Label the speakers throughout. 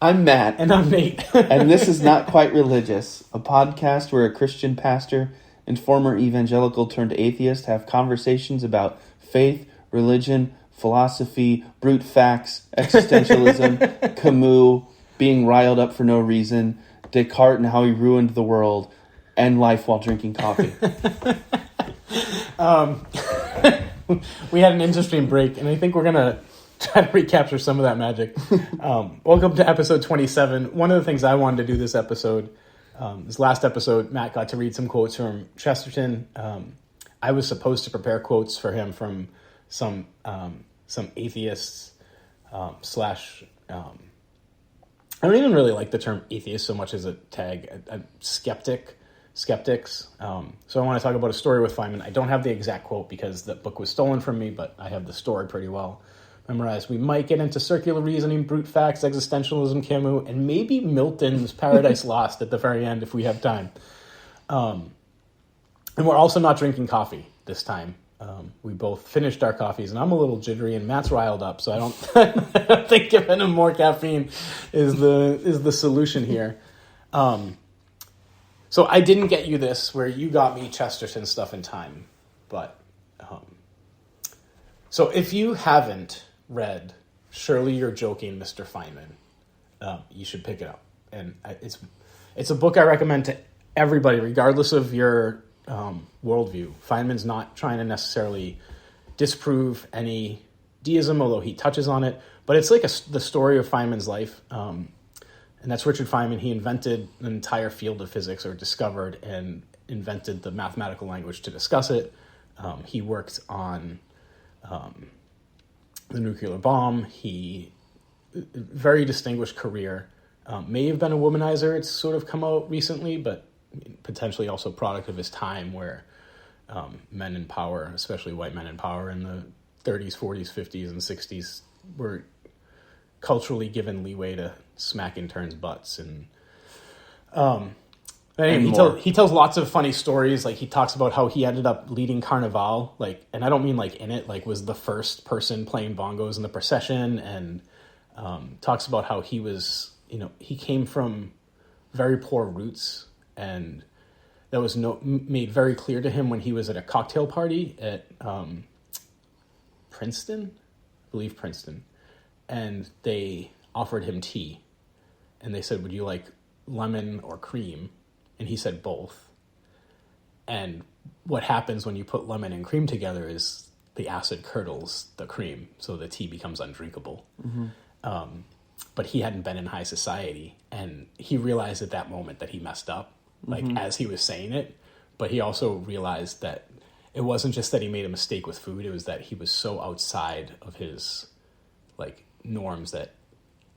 Speaker 1: I'm Matt.
Speaker 2: And I'm Nate.
Speaker 1: And this is Not Quite Religious, a podcast where a Christian pastor and former evangelical turned atheist have conversations about faith, religion, philosophy, brute facts, existentialism, Camus, being riled up for no reason, Descartes and how he ruined the world, and life while drinking coffee.
Speaker 2: We had an interesting break, and I think we're going to try to recapture some of that magic. Welcome to episode 27. One of the things I wanted to do this episode, this last episode, Matt got to read some quotes from Chesterton. I was supposed to prepare quotes for him from some atheists slash... I don't even really like the term atheist so much as a tag, a skeptics. So I want to talk about a story with Feynman. I don't have the exact quote because the book was stolen from me, but I have the story pretty well memorized. We might get into circular reasoning, brute facts, existentialism, Camus, and maybe Milton's Paradise Lost at the very end if we have time. And we're also not drinking coffee this time. We both finished our coffees, and I'm a little jittery, and Matt's riled up, so I don't think giving him more caffeine is the solution here. So I didn't get you this, where you got me Chesterton stuff in time, but so if you haven't read Surely You're Joking, Mr. Feynman, you should pick it up, and it's a book I recommend to everybody, regardless of your worldview. Feynman's not trying to necessarily disprove any deism, although he touches on it, but it's like the story of Feynman's life. And that's Richard Feynman. He invented an entire field of physics, or discovered and invented the mathematical language to discuss it. He worked on the nuclear bomb. Very distinguished career. May have been a womanizer. It's sort of come out recently, but potentially also product of his time, where men in power, especially white men in power in the 30s, 40s, 50s, and 60s, were culturally given leeway to smack interns' butts. And anyway, he tells lots of funny stories. Like, he talks about how he ended up leading Carnival, and I don't mean like in it, like was the first person playing bongos in the procession, and talks about how he was, he came from very poor roots, and that was made very clear to him when he was at a cocktail party at Princeton, I believe Princeton, and they offered him tea, and they said, "Would you like lemon or cream?" And he said both. And what happens when you put lemon and cream together is the acid curdles the cream, so the tea becomes undrinkable. Mm-hmm. But he hadn't been in high society, and he realized at that moment that he messed up, as he was saying it. But he also realized that it wasn't just that he made a mistake with food, it was that he was so outside of his norms that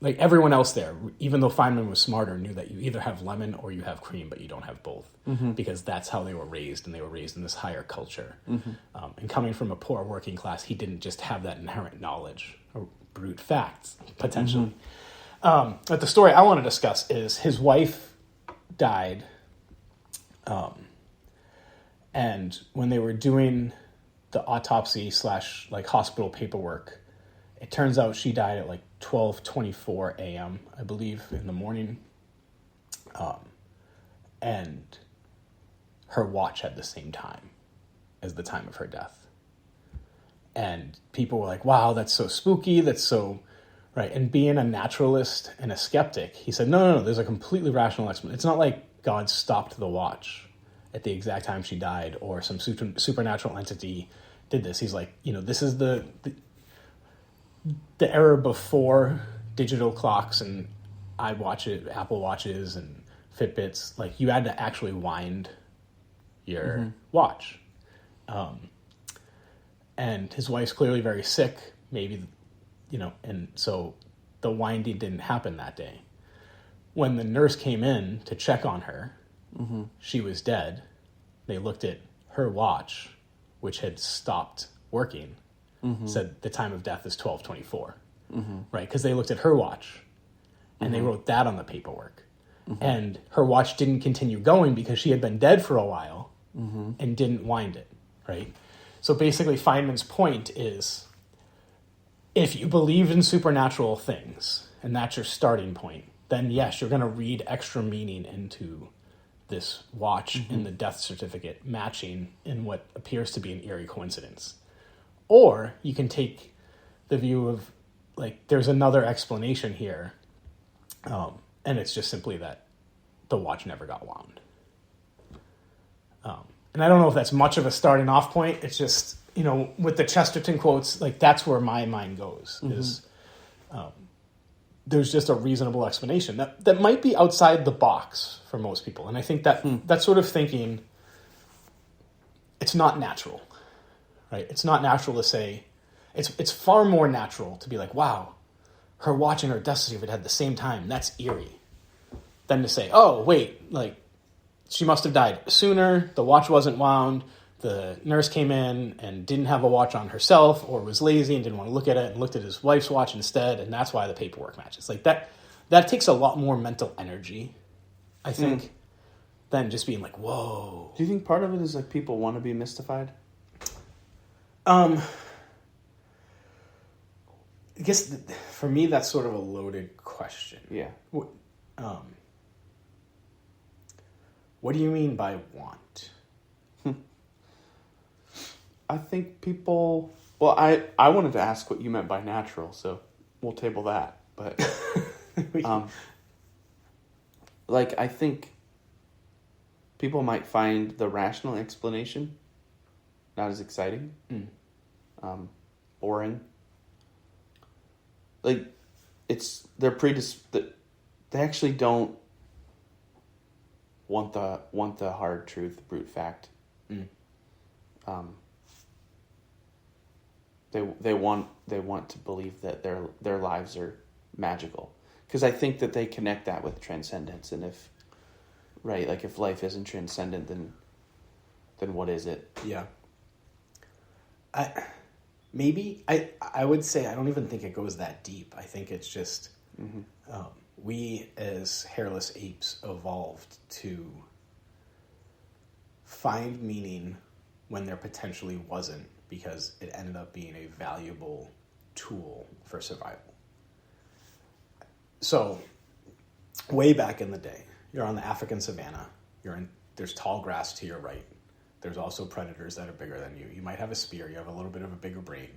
Speaker 2: everyone else there, even though Feynman was smarter, knew that you either have lemon or you have cream, but you don't have both, because that's how they were raised, and they were raised in this higher culture. And coming from a poor working class, he didn't just have that inherent knowledge or brute facts, potentially. But the story I want to discuss is his wife died, and when they were doing the autopsy / hospital paperwork, it turns out she died at 12:24 a.m., I believe, in the morning. And her watch had the same time as the time of her death. And people were like, wow, that's so spooky, that's so... Right, and being a naturalist and a skeptic, he said, no, there's a completely rational explanation. It's not like God stopped the watch at the exact time she died, or some supernatural entity did this. He's like, this is the era before digital clocks and Apple Watches and Fitbits. You had to actually wind your watch. And his wife's clearly very sick, maybe, and so the winding didn't happen that day. When the nurse came in to check on her, she was dead. They looked at her watch, which had stopped working, said the time of death is 12:24, right? Because they looked at her watch, and they wrote that on the paperwork. And her watch didn't continue going because she had been dead for a while and didn't wind it, right? So basically, Feynman's point is, if you believe in supernatural things, and that's your starting point, then yes, you're going to read extra meaning into this watch in the death certificate matching in what appears to be an eerie coincidence. Or you can take the view of, like, there's another explanation here, and it's just simply that the watch never got wound. And I don't know if that's much of a starting off point. It's just, with the Chesterton quotes, like, that's where my mind goes, is there's just a reasonable explanation that might be outside the box for most people. And I think that sort of thinking, it's not natural, right? It's not natural to say, it's far more natural to be like, wow, her watch and her death certificate had the same time. That's eerie. Than to say, oh, wait, like, she must have died sooner. The watch wasn't wound. The nurse came in and didn't have a watch on herself, or was lazy and didn't want to look at it and looked at his wife's watch instead. And that's why the paperwork matches. Like that takes a lot more mental energy, I think, than just being like, whoa.
Speaker 1: Do you think part of it is like people want to be mystified?
Speaker 2: I guess for me, that's sort of a loaded question.
Speaker 1: Yeah.
Speaker 2: What do you mean by want?
Speaker 1: I think people... Well, I wanted to ask what you meant by natural, so we'll table that. But, I think people might find the rational explanation not as exciting, boring. Like, they actually don't want the hard truth, brute fact. They want to believe that their lives are magical, because I think that they connect that with transcendence. And if life isn't transcendent, then what is it?
Speaker 2: Yeah. I would say I don't even think it goes that deep. I think it's just we as hairless apes evolved to find meaning when there potentially wasn't, because it ended up being a valuable tool for survival. So, way back in the day, you're on the African savanna, there's tall grass to your right. There's also predators that are bigger than you. You might have a spear, you have a little bit of a bigger brain.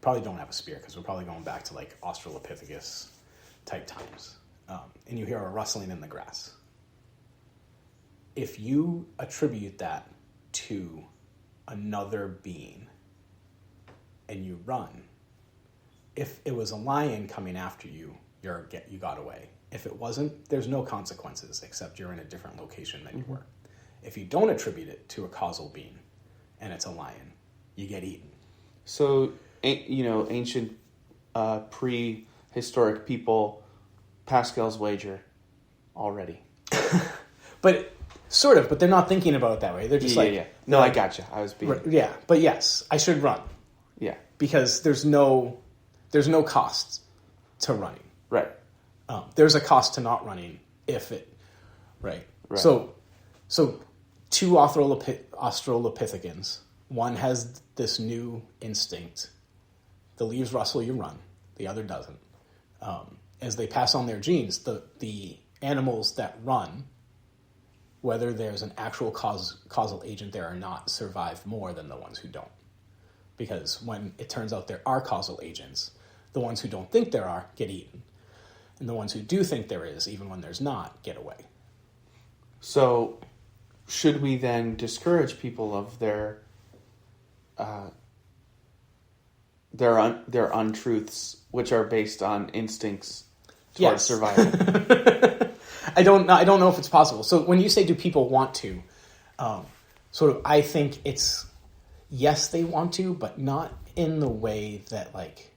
Speaker 2: Probably don't have a spear, because we're probably going back to like Australopithecus type times. And you hear a rustling in the grass. If you attribute that to another being and you run, if it was a lion coming after you, you got away. If it wasn't, there's no consequences except you're in a different location than you were. If you don't attribute it to a causal being and it's a lion, you get eaten.
Speaker 1: So, ancient prehistoric people, Pascal's wager already.
Speaker 2: But sort of, but they're not thinking about it that way. They're just
Speaker 1: yeah. No, I gotcha. I was being...
Speaker 2: Yeah, but yes, I should run.
Speaker 1: Yeah.
Speaker 2: Because there's no cost to running.
Speaker 1: Right.
Speaker 2: There's a cost to not running if it... Right. So two Australopithecans, one has this new instinct. The leaves rustle, you run. The other doesn't. As they pass on their genes, the animals that run, whether there's an actual causal agent there or not, survive more than the ones who don't. Because when it turns out there are causal agents, the ones who don't think there are get eaten. And the ones who do think there is, even when there's not, get away.
Speaker 1: So, should we then discourage people of their untruths, which are based on instincts towards survival?
Speaker 2: I don't know if it's possible. So when you say, do people want to, I think it's, yes, they want to, but not in the way that, like,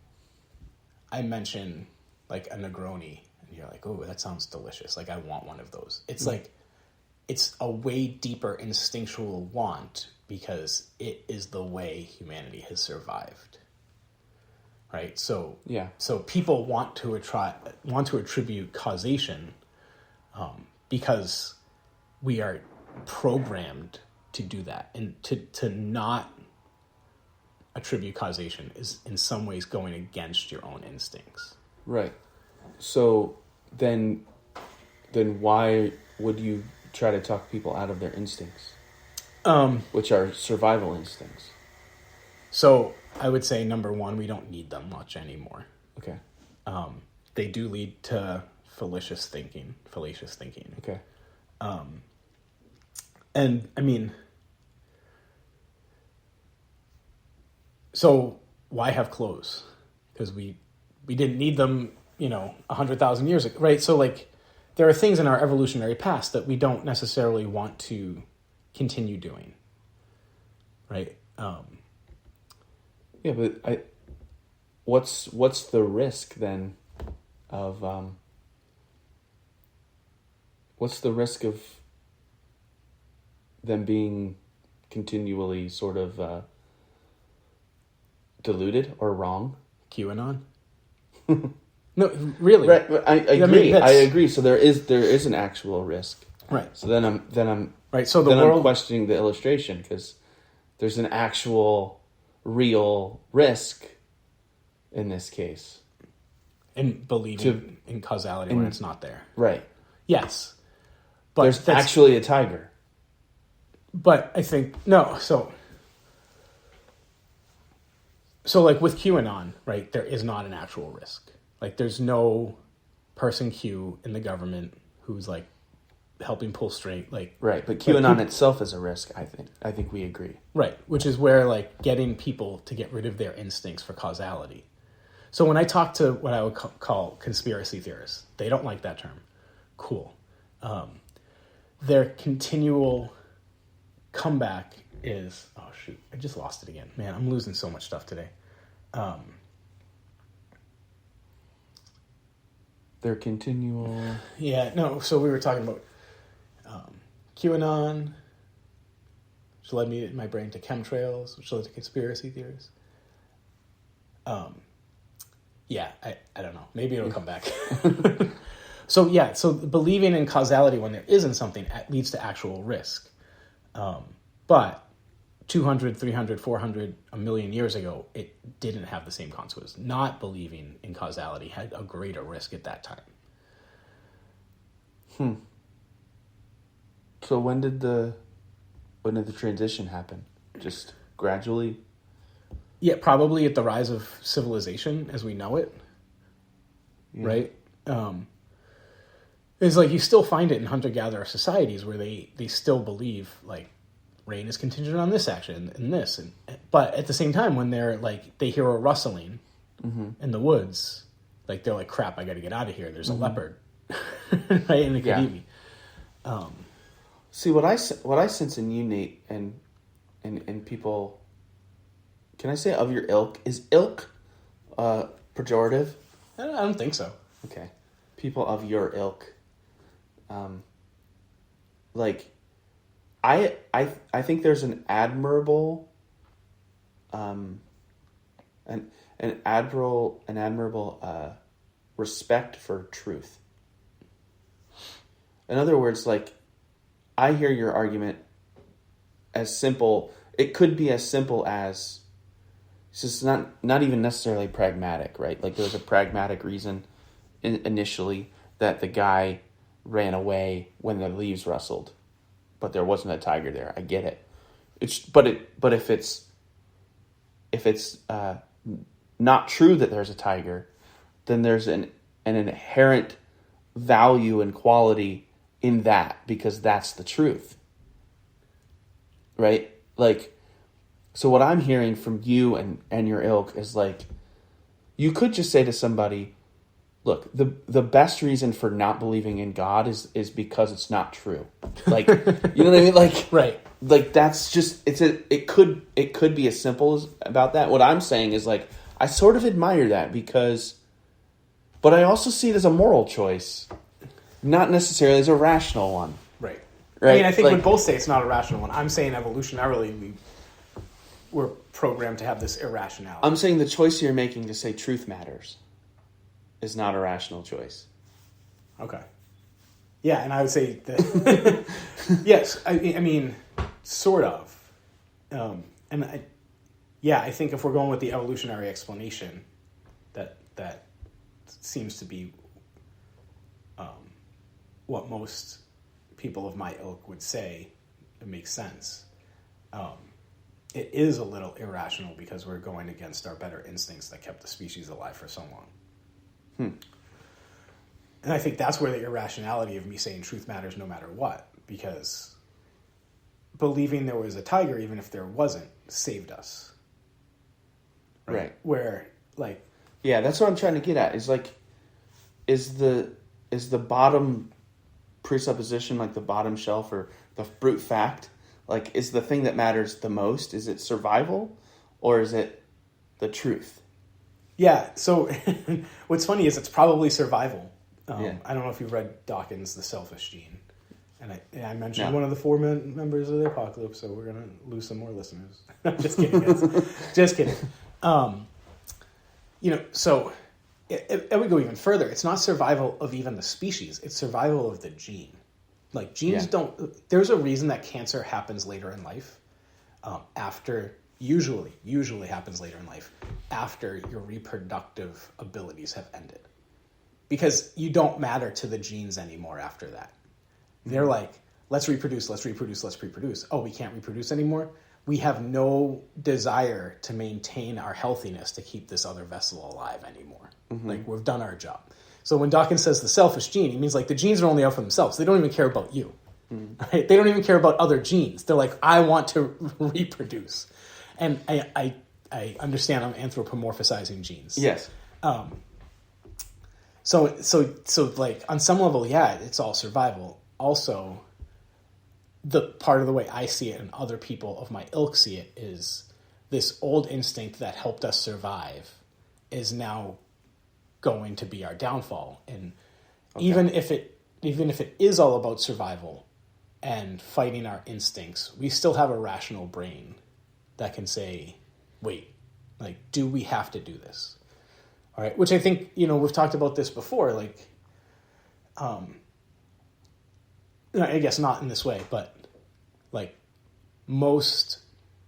Speaker 2: I mention, like, a Negroni, and you're like, oh, that sounds delicious. Like, I want one of those. It's like, it's a way deeper instinctual want, because it is the way humanity has survived. Right? So,
Speaker 1: yeah. So
Speaker 2: people want to attribute causation, because we are programmed to do that, and to not attribute causation is in some ways going against your own instincts.
Speaker 1: Right. So then why would you try to talk people out of their instincts, which are survival instincts?
Speaker 2: So I would say, number one, we don't need them much anymore.
Speaker 1: Okay.
Speaker 2: They do lead to fallacious thinking.
Speaker 1: Okay.
Speaker 2: And I mean, so why have clothes? Because we didn't need them, 100,000 years ago, right? So like, there are things in our evolutionary past that we don't necessarily want to continue doing, right?
Speaker 1: Yeah, but what's the risk then of what's the risk of them being continually sort of deluded or wrong?
Speaker 2: QAnon? No, really.
Speaker 1: Right, I agree. I agree. So there is an actual risk.
Speaker 2: Right.
Speaker 1: So then I'm
Speaker 2: right. So
Speaker 1: I'm questioning the illustration because there's an actual real risk in this case.
Speaker 2: In believing in causality when it's not there.
Speaker 1: Right.
Speaker 2: Yes. But
Speaker 1: there's actually a tiger.
Speaker 2: But I think, no, so like with QAnon, right, there is not an actual risk. Like there's no person Q in the government who's like helping pull straight, like...
Speaker 1: Right, but QAnon itself is a risk, I think. I think we agree.
Speaker 2: Right, which is where like getting people to get rid of their instincts for causality. So when I talk to what I would call conspiracy theorists, they don't like that term. Cool. Their continual comeback is, oh shoot, I just lost it again. Man, I'm losing so much stuff today.
Speaker 1: Their continual...
Speaker 2: Yeah, no, so we were talking about QAnon, which led my brain to chemtrails, which led to conspiracy theories. Yeah, I don't know. Maybe it'll come back. So believing in causality when there isn't something leads to actual risk. But 200, 300, 400, a million years ago, it didn't have the same consequences. Not believing in causality had a greater risk at that time.
Speaker 1: So when did the transition happen? Just gradually?
Speaker 2: Yeah, probably at the rise of civilization as we know it. Yeah. Right? It's like you still find it in hunter-gatherer societies where they still believe like rain is contingent on this action and this, but at the same time when they're like they hear a rustling in the woods, like they're like, crap, I got to get out of here. There's a leopard, right? And it could eat me.
Speaker 1: See what I sense in you, Nate, and people. Can I say of your ilk? Is ilk pejorative?
Speaker 2: I don't think so.
Speaker 1: Okay, people of your ilk. Like, I think there's an admirable, an admirable respect for truth. In other words, like, I hear your argument as simple. It could be as simple as it's just not even necessarily pragmatic, right? Like there's a pragmatic reason initially that the guy ran away when the leaves rustled, but there wasn't a tiger there. I get it. But if it's not true that there's a tiger, then there's an inherent value and quality in that because that's the truth, right? Like, so what I'm hearing from you and your ilk is like, you could just say to somebody, look, the best reason for not believing in God is because it's not true. Like, you know what I mean? Like,
Speaker 2: right.
Speaker 1: Like that's just, it could be as simple as about that. What I'm saying is like, I sort of admire that but I also see it as a moral choice, not necessarily as a rational one.
Speaker 2: Right.
Speaker 1: Right.
Speaker 2: I mean, I think
Speaker 1: like,
Speaker 2: we both say it's not a rational one. I'm saying evolutionarily we're programmed to have this irrationality.
Speaker 1: I'm saying the choice you're making to say truth matters is not a rational choice.
Speaker 2: Okay. Yeah, and I would say that yes, I mean, sort of. I think if we're going with the evolutionary explanation, that seems to be what most people of my ilk would say, it makes sense. It is a little irrational because we're going against our better instincts that kept the species alive for so long. And I think that's where the irrationality of me saying truth matters no matter what, because believing there was a tiger, even if there wasn't, saved us.
Speaker 1: Right.
Speaker 2: Where, like...
Speaker 1: Yeah, that's what I'm trying to get at. Is like, is the bottom presupposition, like the bottom shelf or the brute fact, like, is the thing that matters the most? Is it survival or is it the truth?
Speaker 2: Yeah, so what's funny is it's probably survival.
Speaker 1: Yeah.
Speaker 2: I don't know if you've read Dawkins' The Selfish Gene. And I mentioned one of the four members of the apocalypse, so we're going to lose some more listeners. Just kidding, guys. Just kidding. So it would go even further. It's not survival of even the species. It's survival of the gene. Like, genes don't... There's a reason that cancer happens later in life. Usually happens later in life, after your reproductive abilities have ended. Because you don't matter to the genes anymore after that. They're like, let's reproduce. Oh, we can't reproduce anymore? We have no desire to maintain our healthiness to keep this other vessel alive anymore. Like, we've done our job. So when Dawkins says the selfish gene, he means like the genes are only out for themselves. They don't even care about you. Right? They don't even care about other genes. They're like, I want to reproduce. And I understand I'm anthropomorphizing genes.
Speaker 1: Yes.
Speaker 2: So like, on some level, yeah, it's all survival. Also, the part of the way I see it and other people of my ilk see it is this old instinct that helped us survive is now going to be our downfall. And even if it is all about survival and fighting our instincts, we still have a rational brain that can say, wait, like, do we have to do this? All right, which I think, we've talked about this before, like, I guess not in this way, but like, most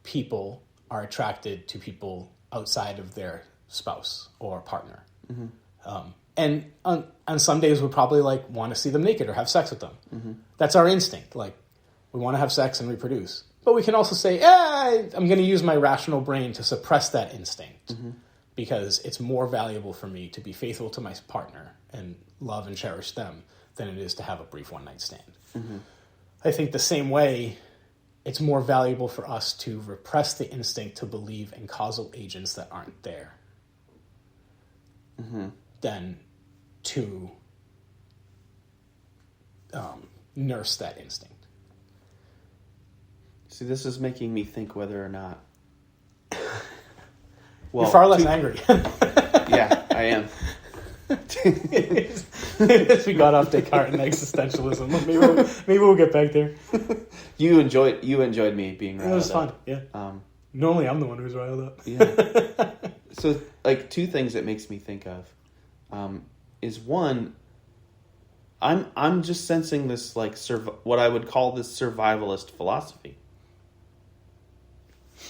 Speaker 2: people are attracted to people outside of their spouse or partner. And on some days we probably like want to see them naked or have sex with them. That's our instinct. Like, we want to have sex and reproduce. But we can also say, I'm going to use my rational brain to suppress that instinct because it's more valuable for me to be faithful to my partner and love and cherish them than it is to have a brief one-night stand. I think the same way, it's more valuable for us to repress the instinct to believe in causal agents that aren't there than to nurse that instinct.
Speaker 1: See, this is making me think whether or not...
Speaker 2: Well, you're far less angry.
Speaker 1: Yeah, I am.
Speaker 2: We got off Descartes and existentialism. Maybe we'll get back there.
Speaker 1: You enjoyed me being riled up.
Speaker 2: It was fun, yeah. Normally I'm the one who's riled up.
Speaker 1: Yeah. So, like, two things that makes me think of is, one, I'm just sensing this, like, what I would call this survivalist philosophy,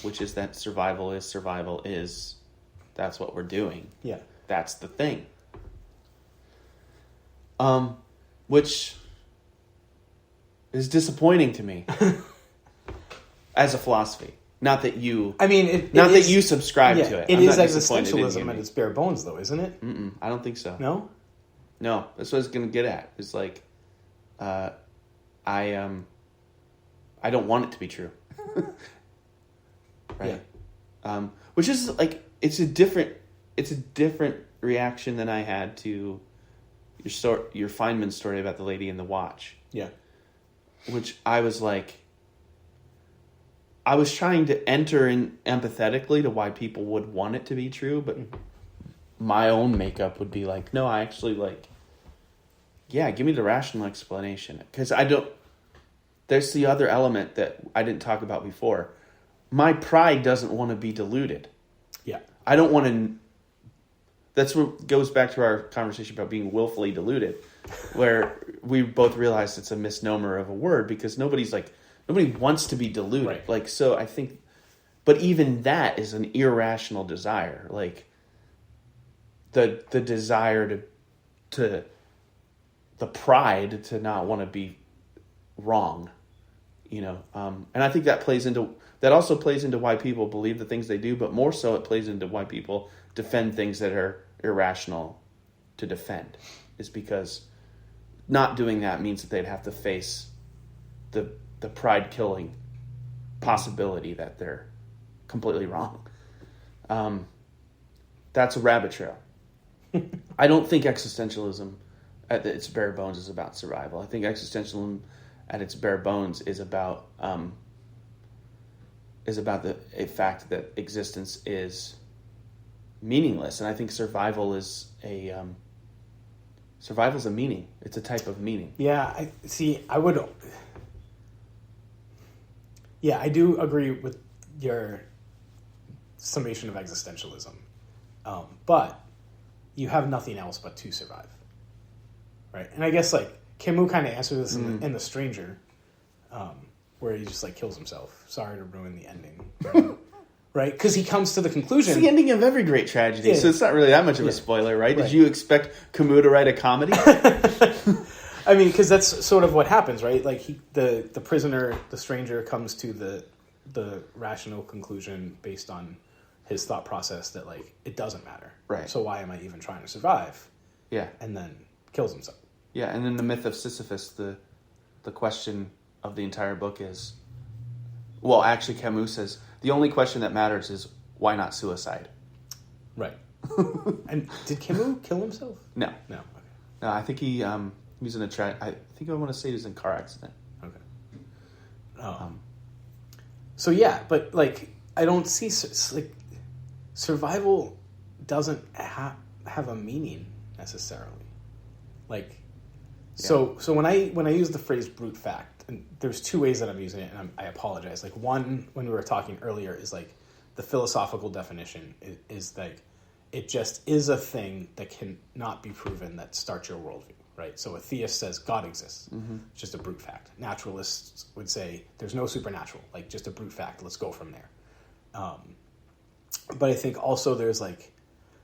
Speaker 1: which is that survival is that's what we're doing.
Speaker 2: Yeah.
Speaker 1: That's the thing. Which is disappointing to me as a philosophy. Not that you... I mean, that you subscribe to it.
Speaker 2: It is existentialism at its bare bones, though, isn't it?
Speaker 1: I don't think so.
Speaker 2: No?
Speaker 1: No, that's what I was going to get at. It's like, I don't want it to be true. Right? Yeah. Which is, like, it's a different reaction than I had to your Feynman story about the lady in the watch.
Speaker 2: Yeah.
Speaker 1: Which I was like... I was trying to enter in empathetically to why people would want it to be true, but my own makeup would be like, no, I actually like, yeah, give me the rational explanation. Because there's the other element that I didn't talk about before. My pride doesn't want to be diluted.
Speaker 2: Yeah.
Speaker 1: I don't want to, that's what goes back to our conversation about being willfully deluded, where we both realized it's a misnomer of a word because nobody wants to be deluded. Right. Like, so I think, but even that is an irrational desire. Like the desire to pride to not want to be wrong, and I think that also plays into why people believe the things they do, but more so it plays into why people defend things that are irrational to defend, is because not doing that means that they'd have to face the pride killing possibility that they're completely wrong. That's a rabbit trail. I don't think existentialism at its bare bones is about survival. I think existentialism at its bare bones is about the fact that existence is meaningless, and I think survival is survival's a meaning. It's a type of meaning.
Speaker 2: Yeah, I do agree with your summation of existentialism, but you have nothing else but to survive, right? And I guess Camus kind of answers this in The Stranger, where he just kills himself. Sorry to ruin the ending, right? Because he comes to the conclusion.
Speaker 1: It's the ending of every great tragedy, so it's not really that much of a spoiler, right? Did you expect Camus to write a comedy?
Speaker 2: I mean, because that's sort of what happens, right? The prisoner, the stranger, comes to the rational conclusion based on his thought process that it doesn't matter.
Speaker 1: Right.
Speaker 2: So why am I even trying to survive?
Speaker 1: Yeah.
Speaker 2: And then kills himself.
Speaker 1: Yeah, and in the myth of Sisyphus, the question of the entire book is, well, actually Camus says, the only question that matters is why not suicide?
Speaker 2: Right. And did Camus kill himself?
Speaker 1: No.
Speaker 2: Okay.
Speaker 1: No, I think he was in I think I want to say he was in a car accident.
Speaker 2: Okay. So yeah, but I don't see survival doesn't have a meaning necessarily. So when I use the phrase brute fact, and there's two ways that I'm using it, and I apologize. One, when we were talking earlier, is the philosophical definition is it just is a thing that cannot be proven that starts your worldview, right? So a theist says God exists. Mm-hmm. It's just a brute fact. Naturalists would say there's no supernatural, just a brute fact. Let's go from there. But I think also there's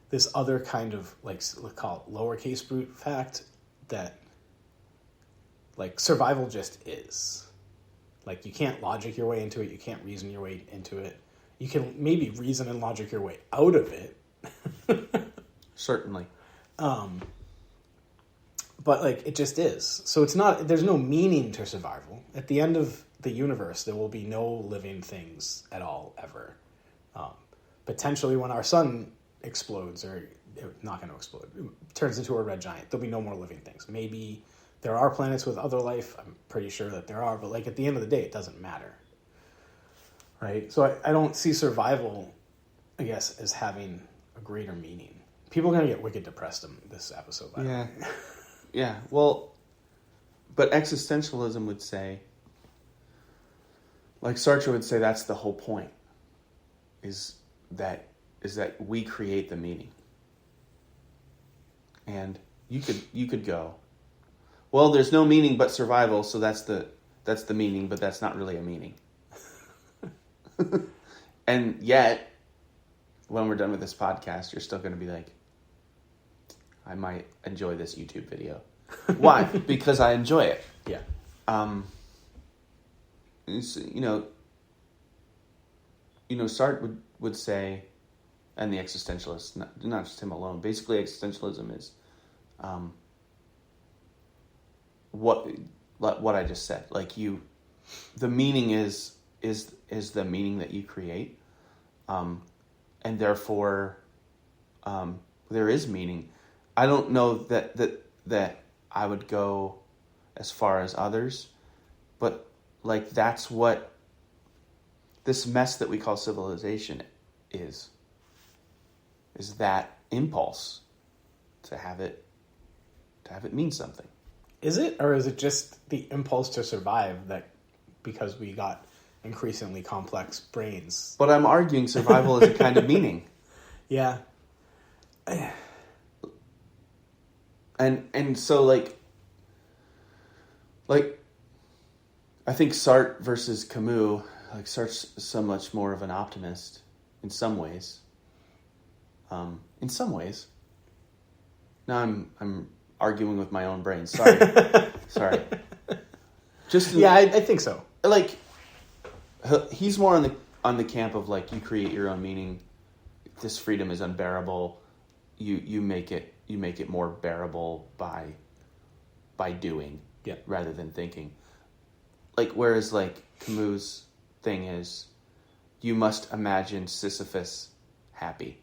Speaker 2: this other kind of let's call it lowercase brute fact that survival just is. You can't logic your way into it. You can't reason your way into it. You can maybe reason and logic your way out of it.
Speaker 1: Certainly.
Speaker 2: But it just is. So there's no meaning to survival. At the end of the universe, there will be no living things at all, ever. Potentially when our sun explodes, or not going to explode, it turns into a red giant, there'll be no more living things. Maybe there are planets with other life. I'm pretty sure that there are, but at the end of the day, it doesn't matter. Right? So I don't see survival, I guess, as having a greater meaning. People are going to get wicked depressed in this episode.
Speaker 1: Yeah. Yeah. Well, but existentialism would say, Sartre would say, that's the whole point, is that we create the meaning. And you could go, well, there's no meaning but survival, so that's the meaning, but that's not really a meaning. And yet, when we're done with this podcast, you're still going to be I might enjoy this YouTube video. Why? Because I enjoy it.
Speaker 2: Yeah.
Speaker 1: Sartre would say, and the existentialists, not just him alone, basically existentialism is what I just said. The meaning is the meaning that you create, and therefore there is meaning. I don't know that I would go as far as others, but that's what this mess that we call civilization is that impulse to have it mean something.
Speaker 2: Is it, or is it just the impulse to survive that because we got increasingly complex brains?
Speaker 1: But I'm arguing survival is a kind of meaning.
Speaker 2: Yeah.
Speaker 1: And so I think Sartre versus Camus, Sartre's so much more of an optimist in some ways. Now I'm arguing with my own brain. Sorry. Sorry.
Speaker 2: I think so.
Speaker 1: Like, he's more on the camp of like, you create your own meaning. This freedom is unbearable. You make it more bearable by doing, rather than thinking. Like, whereas like Camus' thing is, you must imagine Sisyphus happy.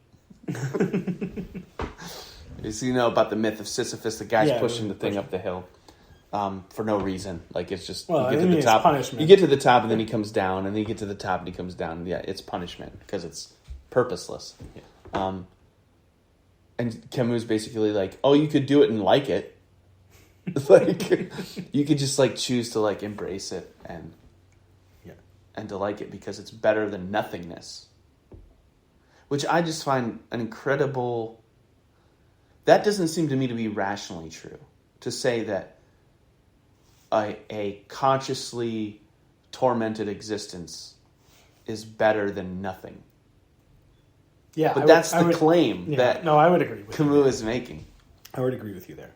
Speaker 1: About the myth of Sisyphus, the guy's pushing the thing up the hill for no reason. Like, it's just, you get to the top. You get to the top and then he comes down, and then you get to the top and he comes down. Yeah, it's punishment because it's purposeless. Yeah. And Camus basically like, oh, you could do it and like it. Like, you could just like choose to like embrace it and to like it because it's better than nothingness. Which I just find an incredible... That doesn't seem to me to be rationally true. To say that a consciously tormented existence is better than nothing.
Speaker 2: Yeah,
Speaker 1: but that's the claim that
Speaker 2: I would agree with
Speaker 1: Camus is making.
Speaker 2: I would agree with you there.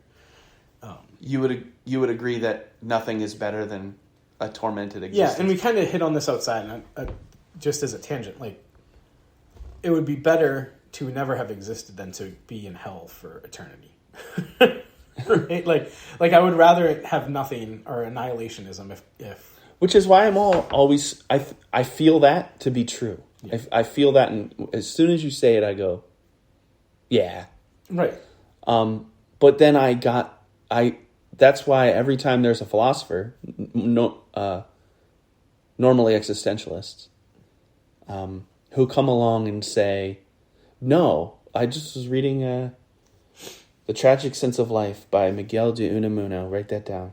Speaker 1: You would agree that nothing is better than a tormented existence.
Speaker 2: Yeah, and we kind of hit on this outside, and just as a tangent, like, it would be better to never have existed than to be in hell for eternity. Right? Like I would rather have nothing or annihilationism if
Speaker 1: which is why I'm always I feel that to be true. Yeah. I feel that, and as soon as you say it, I go, yeah,
Speaker 2: right.
Speaker 1: But then that's why every time there's a philosopher, normally existentialists, who come along and say, no, I just was reading The Tragic Sense of Life by Miguel de Unamuno. Write that down.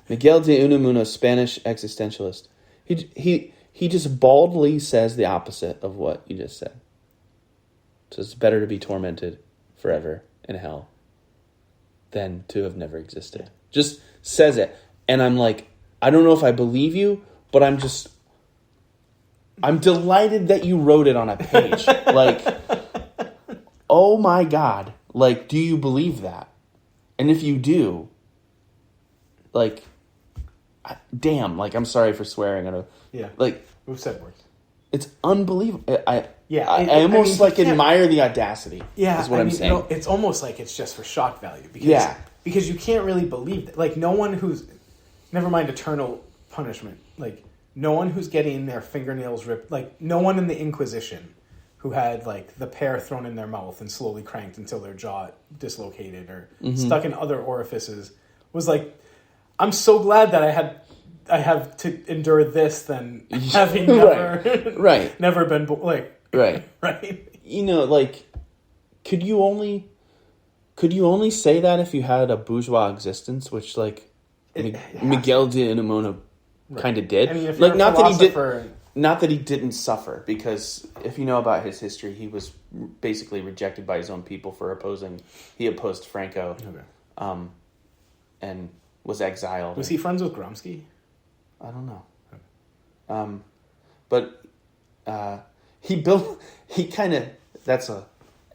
Speaker 1: Miguel de Unamuno, Spanish existentialist. He just baldly says the opposite of what you just said. So it's better to be tormented forever in hell than to have never existed. Just says it. And I'm like, I don't know if I believe you, but I'm delighted that you wrote it on a page. Like, oh my God. Like, do you believe that? And if you do, like, damn, like, I'm sorry for swearing. Like,
Speaker 2: we've said words.
Speaker 1: It's unbelievable. I
Speaker 2: almost
Speaker 1: admire the audacity.
Speaker 2: Yeah,
Speaker 1: is what I'm saying.
Speaker 2: No, it's almost like it's just for shock value. Because you can't really believe that. Like, no one who's, never mind eternal punishment, like, no one who's getting their fingernails ripped, like, no one in the Inquisition who had, like, the pear thrown in their mouth and slowly cranked until their jaw dislocated or stuck in other orifices was like, I'm so glad that I have to endure this than having never, never been, like, right.
Speaker 1: You know, like, could you only say that if you had a bourgeois existence, which, like, Miguel de Unamuno kind of did.
Speaker 2: I mean, if
Speaker 1: like,
Speaker 2: not
Speaker 1: that he didn't suffer, because if you know about his history, he was basically rejected by his own people for he opposed Franco, and was exiled.
Speaker 2: Was he friends with Gromsky?
Speaker 1: I don't know. But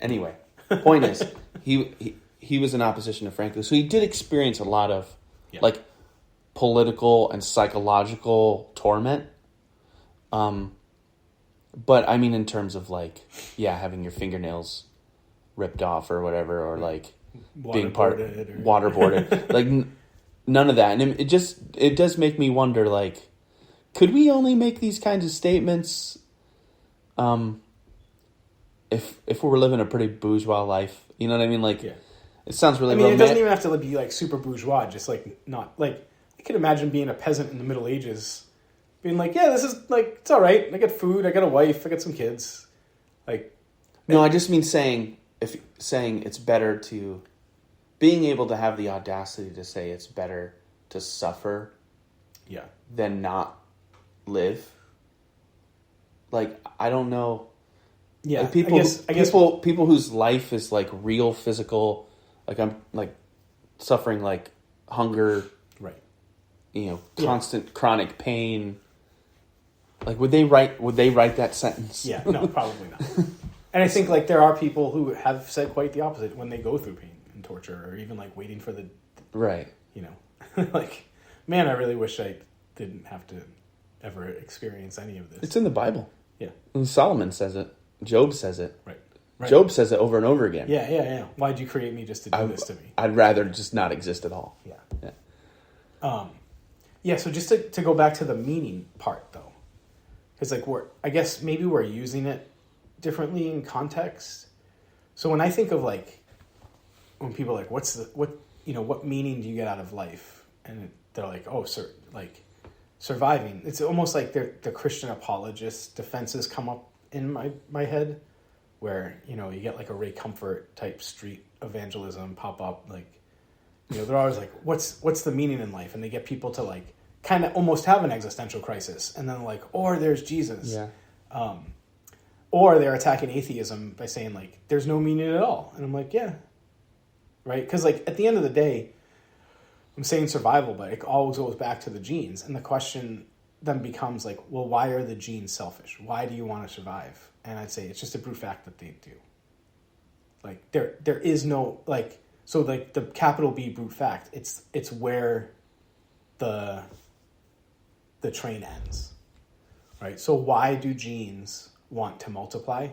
Speaker 1: anyway, point is, he was in opposition to Franco, so he did experience a lot of like political and psychological torment. But I mean, in terms of like, having your fingernails ripped off or whatever, or like being waterboarded, like none of that. And it does make me wonder, like, could we only make these kinds of statements, if we were living a pretty bourgeois life? You know what I mean? Like, it sounds really.
Speaker 2: It doesn't even have to be like super bourgeois. Just like not like, I could imagine being a peasant in the Middle Ages, being like, this is like, it's all right. I got food. I got a wife. I got some kids. Like,
Speaker 1: no, I just mean saying it's better to being able to have the audacity to say it's better to suffer, than not live. Like, I don't know.
Speaker 2: Yeah,
Speaker 1: like people whose life is like real physical, like I'm like suffering like hunger,
Speaker 2: right?
Speaker 1: You know, constant chronic pain. Like, would they write that sentence?
Speaker 2: Yeah, no, probably not. And I think like there are people who have said quite the opposite when they go through pain. torture, or even like waiting for the,
Speaker 1: right.
Speaker 2: you know, like, man, I really wish I didn't have to ever experience any of this.
Speaker 1: It's in the Bible.
Speaker 2: Yeah.
Speaker 1: And Solomon says it. Job says it.
Speaker 2: Right.
Speaker 1: Job says it over and over again.
Speaker 2: Yeah. Why'd you create me just to do this to me?
Speaker 1: I'd rather just not exist at all.
Speaker 2: Yeah. So just to go back to the meaning part, though, because like I guess maybe we're using it differently in context. So when I think of like, when people are like, what meaning do you get out of life? And they're like, oh, sir, like surviving. It's almost like the Christian apologist defenses come up in my head, where, you know, you get like a Ray Comfort type street evangelism pop up, like, you know, they're always like, what's the meaning in life? And they get people to like kind of almost have an existential crisis, and then like, or there's Jesus.
Speaker 1: Yeah.
Speaker 2: Or they're attacking atheism by saying like, there's no meaning at all. And I'm like, yeah. Right? Because like at the end of the day, I'm saying survival, but it always goes back to the genes. And the question then becomes like, well, why are the genes selfish? Why do you want to survive? And I'd say it's just a brute fact that they do. Like there is no like, so like the capital B brute fact, it's where the train ends. Right? So why do genes want to multiply?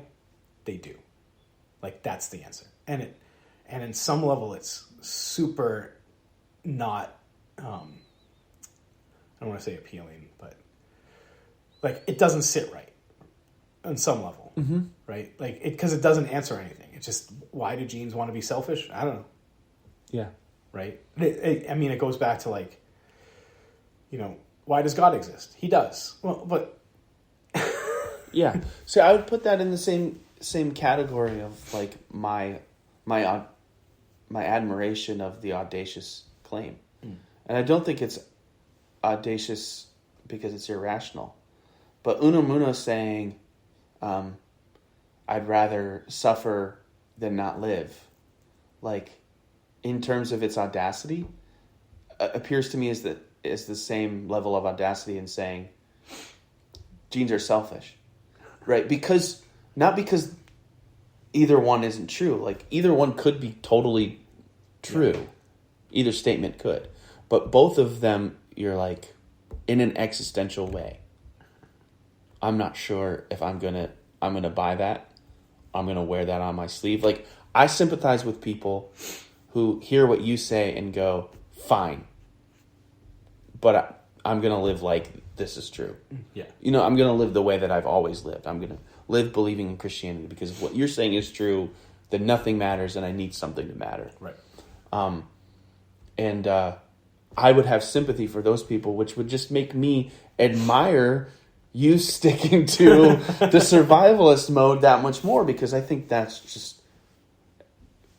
Speaker 2: They do. Like that's the answer. And in some level it's super not I don't want to say appealing, but like it doesn't sit right on some level.
Speaker 1: Mm-hmm.
Speaker 2: Right? Like because it doesn't answer anything. It's just, why do genes want to be selfish? I don't know.
Speaker 1: Yeah.
Speaker 2: Right? I mean, it goes back to like, you know, why does God exist? He does. Well, but
Speaker 1: yeah. So I would put that in the same category of like my admiration of the audacious claim. And I don't think it's audacious because it's irrational. But Unamuno saying, I'd rather suffer than not live, like, in terms of its audacity, appears to me as the same level of audacity in saying genes are selfish, right? Not because either one isn't true. Like, either one could be totally true. Yeah. Either statement could. But both of them, you're like, in an existential way, I'm not sure if I'm gonna buy that. I'm gonna wear that on my sleeve. Like, I sympathize with people who hear what you say and go, fine, but I'm gonna live like this is true.
Speaker 2: Yeah.
Speaker 1: You know, I'm gonna live the way that I've always lived. I'm gonna live believing in Christianity because if what you're saying is true, then nothing matters and I need something to matter.
Speaker 2: Right.
Speaker 1: And I would have sympathy for those people, which would just make me admire you sticking to the survivalist mode that much more, because I think that's just,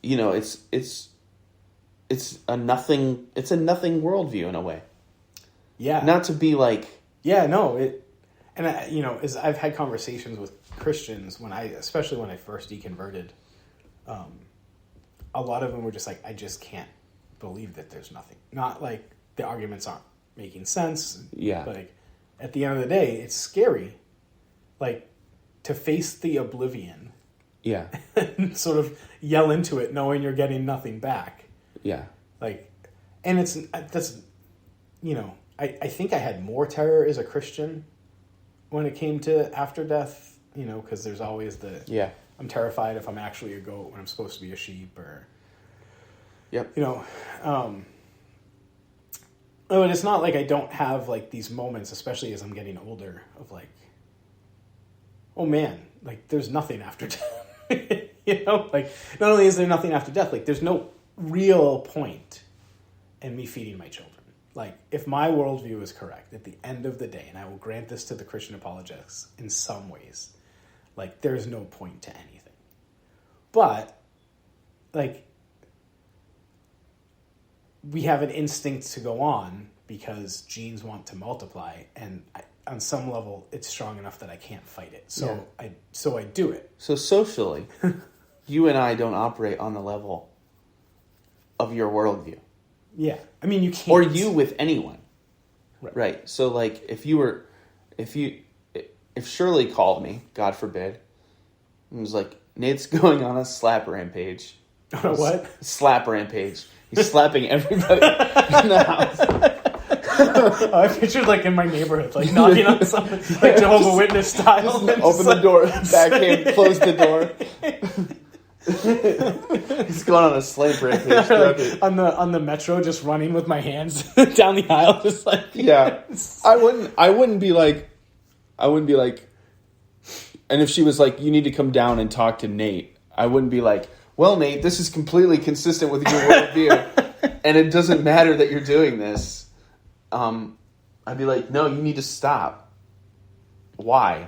Speaker 1: you know, it's a nothing worldview in a way.
Speaker 2: Yeah.
Speaker 1: Not to be like,
Speaker 2: yeah, no, you know, as I've had conversations with Christians especially when I first deconverted, a lot of them were just like, I just can't believe that there's nothing. Not like the arguments aren't making sense.
Speaker 1: Yeah.
Speaker 2: But like, at the end of the day, it's scary, like, to face the oblivion.
Speaker 1: Yeah.
Speaker 2: And sort of yell into it knowing you're getting nothing back.
Speaker 1: Yeah.
Speaker 2: Like, and that's, you know, I think I had more terror as a Christian when it came to after death, you know, because there's always I'm terrified if I'm actually a goat when I'm supposed to be a sheep, or,
Speaker 1: yep.
Speaker 2: You know, and it's not like I don't have like these moments, especially as I'm getting older, of like, oh man, like there's nothing after death. You know, like not only is there nothing after death, like there's no real point in me feeding my children. Like, if my worldview is correct at the end of the day, and I will grant this to the Christian apologetics in some ways, like there's no point to anything. But like, we have an instinct to go on because genes want to multiply, and on some level, it's strong enough that I can't fight it. So yeah. I do it.
Speaker 1: So socially, you and I don't operate on the level of your worldview.
Speaker 2: Yeah, I mean, you can't.
Speaker 1: Or you with anyone,
Speaker 2: right?
Speaker 1: So like, if Shirley called me, God forbid, and was like, Nate's going on a slap rampage,
Speaker 2: On a what?
Speaker 1: Slap rampage. He's slapping everybody in the house.
Speaker 2: I pictured like in my neighborhood, like knocking on something, like Jehovah's Witness style.
Speaker 1: Open the door, backhand, close the door. He's going on a slave rampage.
Speaker 2: Like on the metro, just running with my hands down the aisle, just like
Speaker 1: yeah. I wouldn't be like. And if she was like, "You need to come down and talk to Nate," I wouldn't be like, "Well, Nate, this is completely consistent with your worldview, and it doesn't matter that you're doing this." I'd be like, "No, you need to stop." Why?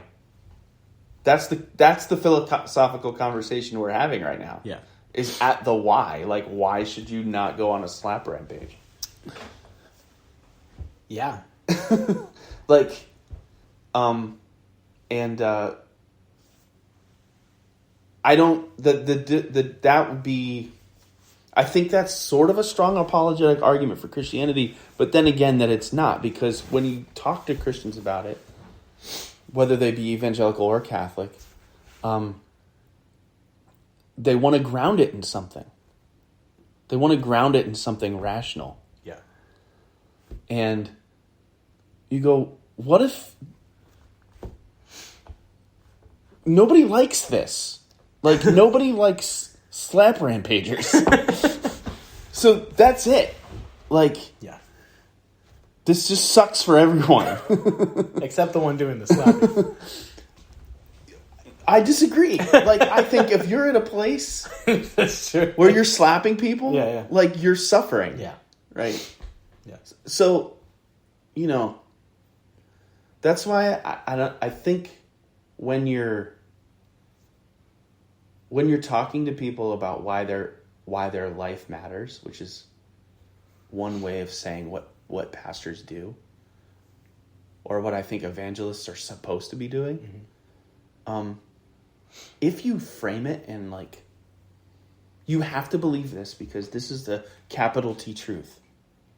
Speaker 1: That's the philosophical conversation we're having right now.
Speaker 2: Yeah.
Speaker 1: Is at the why. Like, why should you not go on a slap rampage?
Speaker 2: Yeah.
Speaker 1: Like, I don't, that would be, I think that's sort of a strong apologetic argument for Christianity, but then again that it's not, because when you talk to Christians about it, whether they be evangelical or Catholic, they want to ground it in something. They want to ground it in something rational.
Speaker 2: Yeah.
Speaker 1: And you go, what if nobody likes this? Like, nobody likes slap rampagers. So that's it. Like,
Speaker 2: yeah.
Speaker 1: This just sucks for everyone.
Speaker 2: Except the one doing the slapping.
Speaker 1: I disagree. Like, I think if you're at a place where you're slapping people, like, you're suffering.
Speaker 2: Yeah.
Speaker 1: Right?
Speaker 2: Yeah.
Speaker 1: So, that's why I think when you're talking to people about why their life matters, which is one way of saying what pastors do, or what I think evangelists are supposed to be doing. Mm-hmm. If you frame it in like, you have to believe this because this is the capital T truth.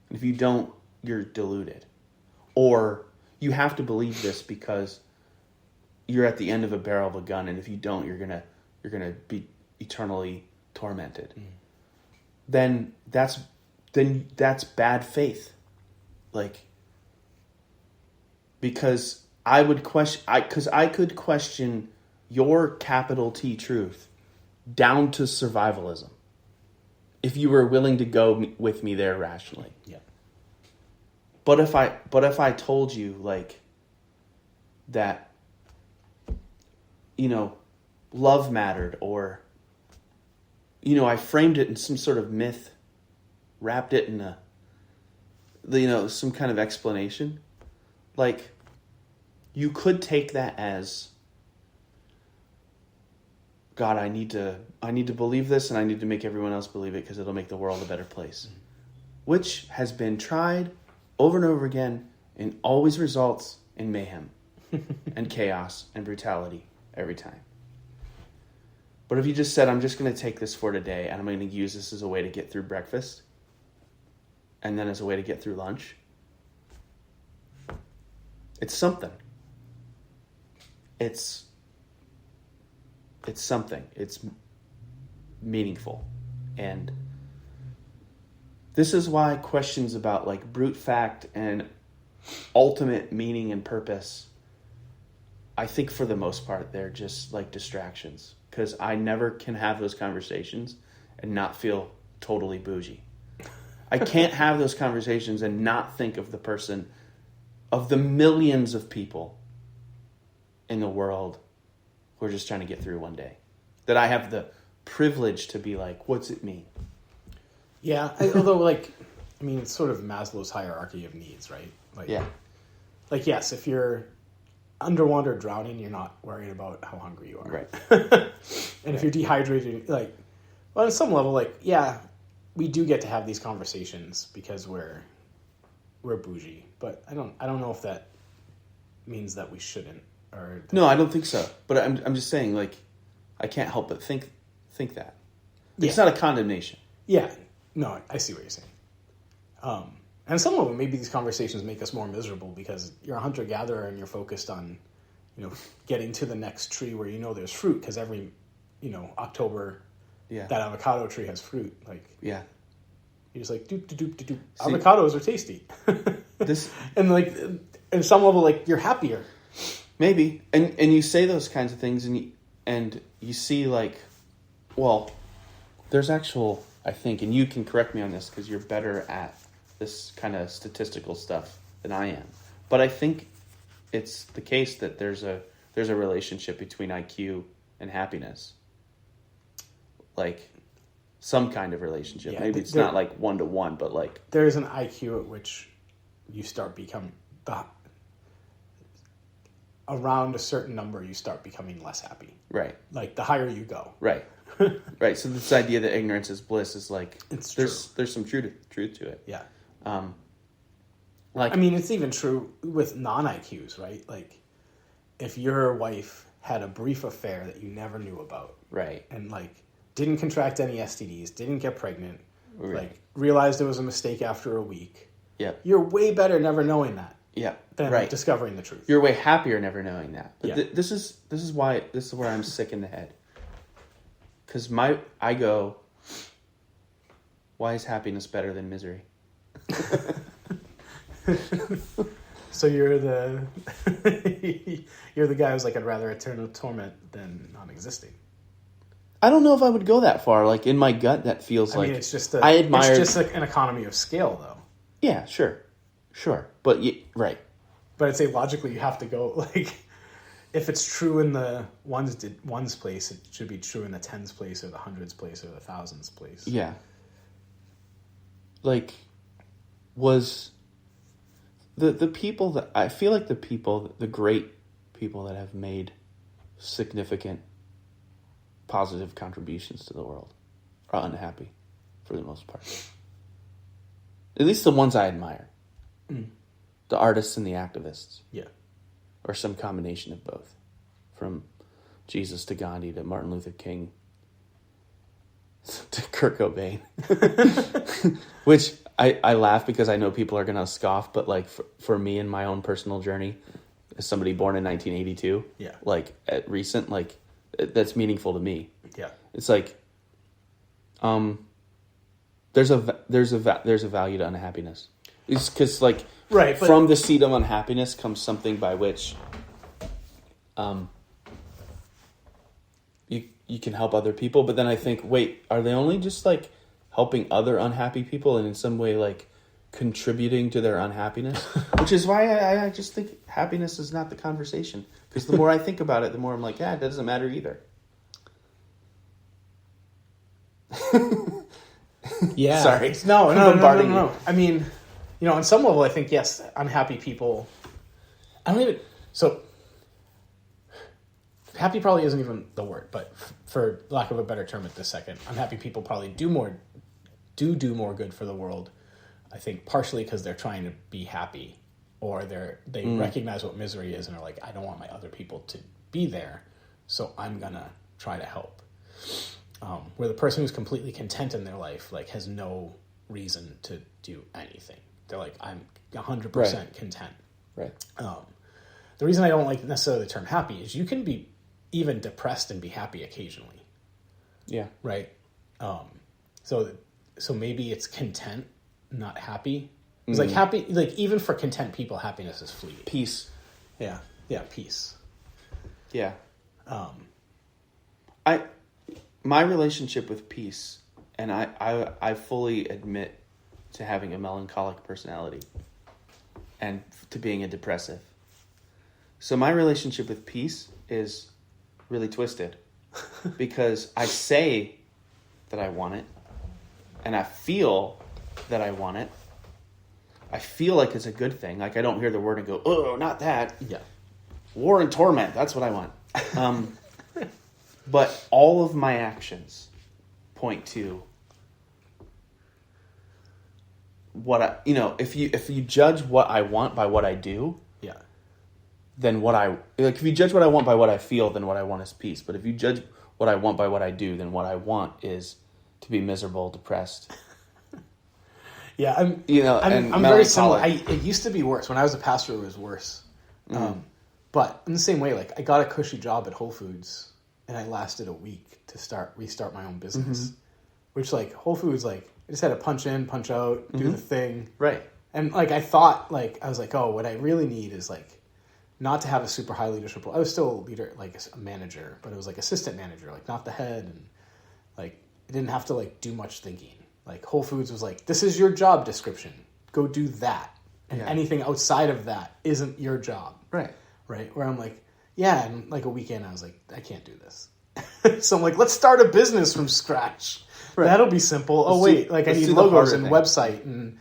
Speaker 1: And if you don't, you're deluded. Or you have to believe this because you're at the end of a barrel of a gun, and if you don't, you're gonna be eternally tormented. Then that's bad faith. Like, because I could question your capital T truth down to survivalism if you were willing to go with me there rationally.
Speaker 2: Yeah.
Speaker 1: But if I told you like that, love mattered, or I framed it in some sort of myth, wrapped it in some kind of explanation, like, you could take that as, God, I need to believe this, and I need to make everyone else believe it because it'll make the world a better place. Which has been tried over and over again and always results in mayhem and chaos and brutality every time. But if you just said, I'm just going to take this for today, and I'm going to use this as a way to get through breakfast, and then as a way to get through lunch, it's something. It's something. It's meaningful. And this is why questions about like brute fact and ultimate meaning and purpose, I think for the most part, they're just like distractions. Because I never can have those conversations and not feel totally bougie. I can't have those conversations and not think of the person, of the millions of people in the world who are just trying to get through one day. That I have the privilege to be like, what's it mean?
Speaker 2: Yeah, although it's sort of Maslow's hierarchy of needs, right? Like, yes, if you're underwater drowning, you're not worried about how hungry you are.
Speaker 1: Right.
Speaker 2: And if you're dehydrated, on some level, we do get to have these conversations because we're bougie. But I don't know if that means that we shouldn't.
Speaker 1: No, I don't think so. But I'm just saying, I can't help but think that. It's not a condemnation.
Speaker 2: Yeah. No, I see what you're saying. And some of them, maybe these conversations make us more miserable because you're a hunter-gatherer and you're focused on, getting to the next tree where there's fruit, because every, October
Speaker 1: Yeah.
Speaker 2: that avocado tree has fruit. Like,
Speaker 1: Yeah.
Speaker 2: you're just like, doop, doop, doop, doop.
Speaker 1: See,
Speaker 2: Avocados are tasty.
Speaker 1: this
Speaker 2: And like, in some level, like, you're happier.
Speaker 1: maybe, and you say those kinds of things, and you see like, well, there's actual, I think, and you can correct me on this because you're better at this kind of statistical stuff than I am, but I think it's the case that there's a relationship between IQ and happiness, like some kind of relationship. Maybe it's not like 1-to-1, but like
Speaker 2: there's an IQ at which you start becoming around a certain number, you start becoming less happy.
Speaker 1: right,
Speaker 2: Like, the higher you go.
Speaker 1: right, right. So this idea that ignorance is bliss is like there's some truth to it.
Speaker 2: Yeah.
Speaker 1: Like,
Speaker 2: I mean, it's even true with non-IQs, right? Like, if your wife had a brief affair that you never knew about,
Speaker 1: right,
Speaker 2: and like didn't contract any STDs, didn't get pregnant,
Speaker 1: right.
Speaker 2: like realized it was a mistake after a week,
Speaker 1: Yeah.
Speaker 2: you're way better never knowing that
Speaker 1: Yeah.
Speaker 2: than
Speaker 1: right.
Speaker 2: discovering the truth.
Speaker 1: You're way happier never knowing that. But
Speaker 2: Yeah.
Speaker 1: this is where I'm sick in the head. Because I go, why is happiness better than misery?
Speaker 2: So you're the guy who's like, I'd rather eternal torment than non-existing.
Speaker 1: I don't know if I would go that far. Like, in my gut, that feels like...
Speaker 2: I mean, it's just
Speaker 1: it's
Speaker 2: just an economy of scale, though.
Speaker 1: Yeah, sure. But, right.
Speaker 2: But I'd say logically you have to go, like, if it's true in the ones place, it should be true in the tens place or the hundreds place or the thousands place.
Speaker 1: Yeah. Like, was... The people that... I feel like the great people that have made significant positive contributions to the world are unhappy for the most part. At least the ones I admire.
Speaker 2: Mm.
Speaker 1: The artists and the activists.
Speaker 2: Yeah.
Speaker 1: Or some combination of both. From Jesus to Gandhi to Martin Luther King to Kurt Cobain. Which I laugh because I know people are going to scoff, but like for me in my own personal journey, as somebody born in 1982,
Speaker 2: yeah,
Speaker 1: like at recent, like that's meaningful to me.
Speaker 2: Yeah.
Speaker 1: It's like, there's a value to unhappiness. It's because like,
Speaker 2: right, but
Speaker 1: from the seed of unhappiness comes something by which, you can help other people. But then I think, wait, are they only just like helping other unhappy people and in some way like contributing to their unhappiness? Which is why I just think happiness is not the conversation. Because the more I think about it, the more I'm like, yeah, it doesn't matter either.
Speaker 2: Yeah.
Speaker 1: Sorry.
Speaker 2: No. I mean, on some level, I think, yes, unhappy people... So, happy probably isn't even the word, but for lack of a better term at this second, unhappy people probably do more good for the world, I think, partially because they're trying to be happy, or they recognize what misery is and are like, I don't want my other people to be there, so I'm going to try to help. Where the person who's completely content in their life like has no reason to do anything. They're like, I'm 100% content. Right. The reason I don't like necessarily the term happy is you can be even depressed and be happy occasionally.
Speaker 1: Yeah.
Speaker 2: Right. So maybe it's content, not happy. It's like happy, like even for content people, happiness is fleeting.
Speaker 1: Peace.
Speaker 2: Yeah. Peace.
Speaker 1: Yeah. My relationship with peace, and I fully admit to having a melancholic personality and to being a depressive. So my relationship with peace is really twisted because I say that I want it and I feel that I want it. I feel like it's a good thing. Like I don't hear the word and go, oh, not that.
Speaker 2: Yeah.
Speaker 1: War and torment. That's what I want. But all of my actions point to what if you judge what I want by what I do,
Speaker 2: yeah,
Speaker 1: then if you judge what I want by what I feel, then what I want is peace. But if you judge what I want by what I do, then what I want is to be miserable, depressed.
Speaker 2: Yeah, I'm very similar. It used to be worse. When I was a pastor, it was worse. But in the same way, like I got a cushy job at Whole Foods, and I lasted a week to restart my own business, which like Whole Foods, like I just had to punch in, punch out, do the thing.
Speaker 1: Right.
Speaker 2: And like, I thought like, I was like, oh, what I really need is like, not to have a super high leadership role. I was still a leader, like a manager, but it was like assistant manager, like not the head. And like, I didn't have to like do much thinking. Like Whole Foods was like, this is your job description. Go do that. And anything outside of that isn't your job.
Speaker 1: Right.
Speaker 2: Right. Where I'm like, yeah. And like a weekend, I was like, I can't do this. So I'm like, let's start a business from scratch. Right. That'll be simple. I need logos and website and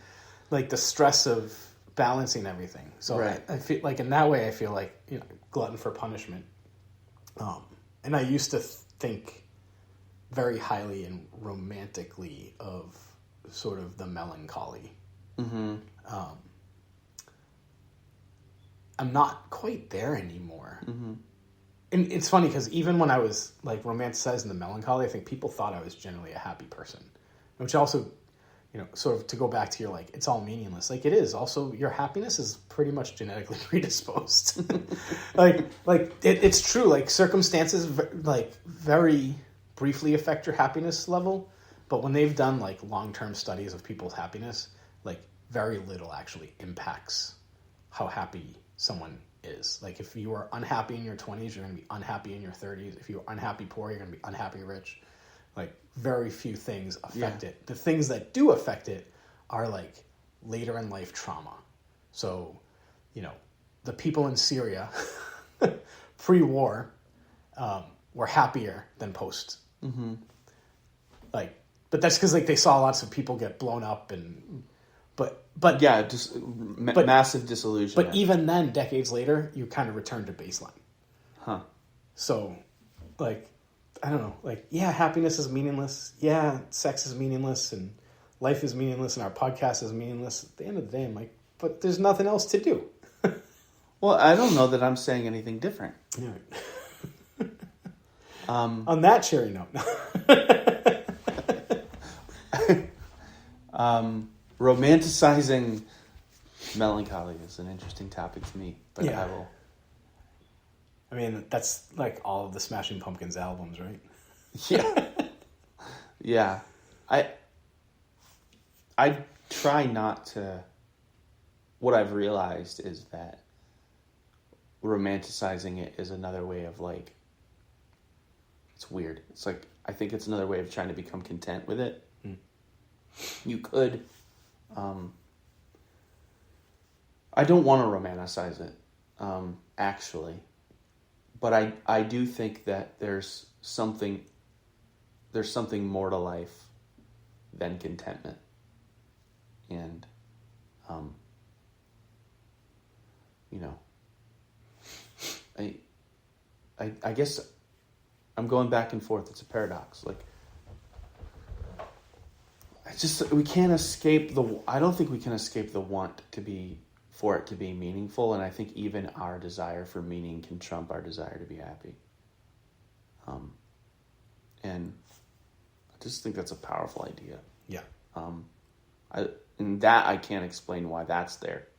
Speaker 2: like the stress of balancing everything. So right. I feel like in that way, I feel like, glutton for punishment. And I used to think very highly and romantically of sort of the melancholy. Mm-hmm. I'm not quite there anymore. Mm-hmm. And it's funny because even when I was like romanticizing the melancholy, I think people thought I was generally a happy person, which also, sort of to go back to your like, it's all meaningless. Like it is. Also, your happiness is pretty much genetically predisposed. It's true. Like circumstances like very briefly affect your happiness level, but when they've done like long-term studies of people's happiness, like very little actually impacts how happy someone is. Like if you are unhappy in your 20s, you're going to be unhappy in your 30s. If you're unhappy poor, you're going to be unhappy rich. Like very few things affect it. The things that do affect it are like later in life trauma. So, the people in Syria pre-war were happier than post. Mm-hmm. But that's because like they saw lots of people get blown up but
Speaker 1: yeah, just massive disillusionment.
Speaker 2: But even then, decades later, you kind of return to baseline.
Speaker 1: Huh.
Speaker 2: So, like, I don't know. Like, yeah, happiness is meaningless. Yeah, sex is meaningless, and life is meaningless, and our podcast is meaningless. At the end of the day, I'm like, but there's nothing else to do.
Speaker 1: Well, I don't know that I'm saying anything different.
Speaker 2: Yeah. On that cherry note.
Speaker 1: Romanticizing melancholy is an interesting topic to me, but
Speaker 2: yeah. I mean, that's like all of the Smashing Pumpkins albums, right?
Speaker 1: Yeah. Yeah. I try not to... What I've realized is that romanticizing it is another way of like... It's weird. It's like, I think it's another way of trying to become content with it. Mm. You could... I don't want to romanticize it, actually. But I do think that there's something more to life than contentment. And, I guess I'm going back and forth. It's a paradox. Like, we can't escape I don't think we can escape the want for it to be meaningful, and I think even our desire for meaning can trump our desire to be happy. And I just think that's a powerful idea.
Speaker 2: Yeah.
Speaker 1: I can't explain why that's there.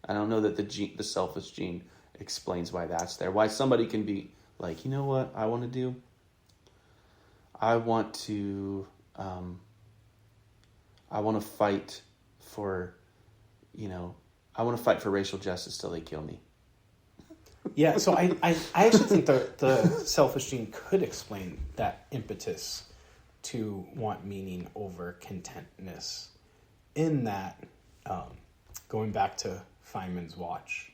Speaker 1: I don't know that the selfish gene explains why that's there. Why somebody can be like, you know what I want to do? I want to fight for, I want to fight for racial justice till they kill me.
Speaker 2: Yeah, so I actually think the selfish gene could explain that impetus to want meaning over contentness. In that, going back to Feynman's watch,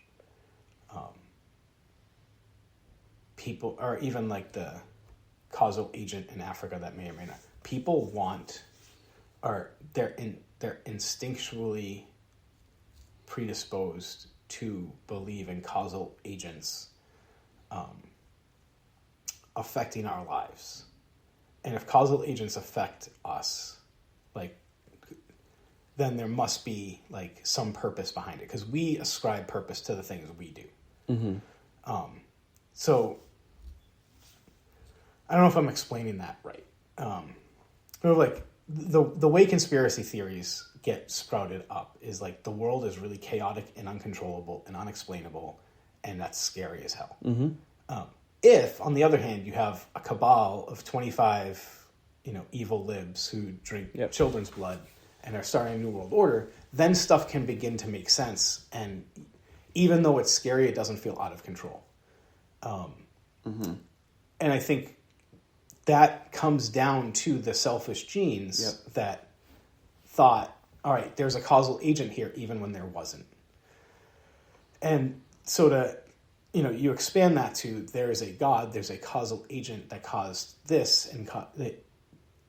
Speaker 2: people, or even like the causal agent in Africa that may or may not, people want, or they're instinctually predisposed to believe in causal agents affecting our lives. And if causal agents affect us, like, then there must be like some purpose behind it, because we ascribe purpose to the things we do. Mm-hmm. So I don't know if I'm explaining that right. Like the way conspiracy theories get sprouted up is like the world is really chaotic and uncontrollable and unexplainable, and that's scary as hell. Mm-hmm. If, on the other hand, you have a cabal of 25, evil libs who drink children's blood and are starting a new world order, then stuff can begin to make sense. And even though it's scary, it doesn't feel out of control. And I think that comes down to the selfish genes that thought, all right, there's a causal agent here, even when there wasn't. And so you expand that to there is a God, there's a causal agent that caused this, and